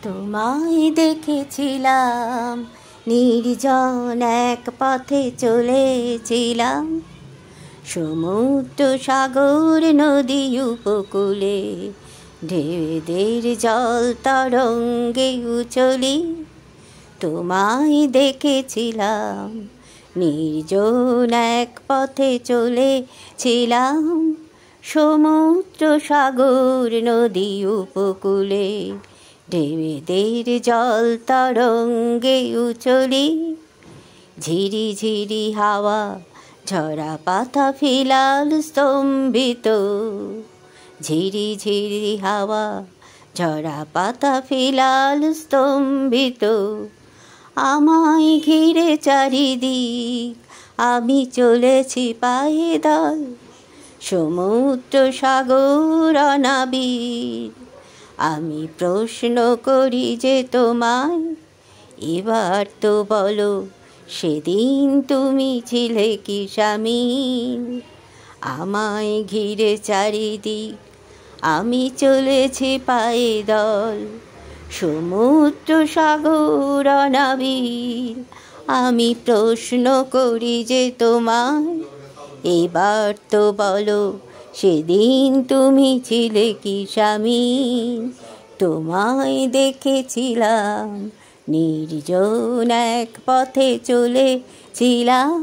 তোমায় দেখেছিলাম নির্জন এক পথে চলেছিলাম, সমুদ্র সাগর নদী উপকূলে ঢেউদের জল তরঙ্গে উছলি। তোমায় দেখেছিলাম নির্জন এক পথে চলেছিলাম, সমুদ্র সাগর নদী উপকূলে ঢেউদের জল তরঙ্গে উছলি। ঝিরি ঝিরি হাওয়া ঝরা পাতা ফিলাল স্তম্ভিত, ঝিরি ঝিরি হাওয়া ঝরা পাতা ফিলাল স্তম্ভিত। আমায় ঘিরে চারিদিক আমি চলেছি পায়ে দল, সমুদ্র সাগর অনাবিল। আমি প্রশ্ন করি যে তোমায়, এবার তো বলো সেদিন তুমি ছিলে কি শামিল? আমায় ঘিরে চারিদিক আমি চলেছি পায়ে দল, সমুদ্র সাগর অনাবিল। আমি প্রশ্ন করি যে তোমায়, এবার তো বলো সেদিন তুমি ছিলে কি শামিল? তোমায় দেখেছিলাম নির্জন এক পথে চলেছিলাম।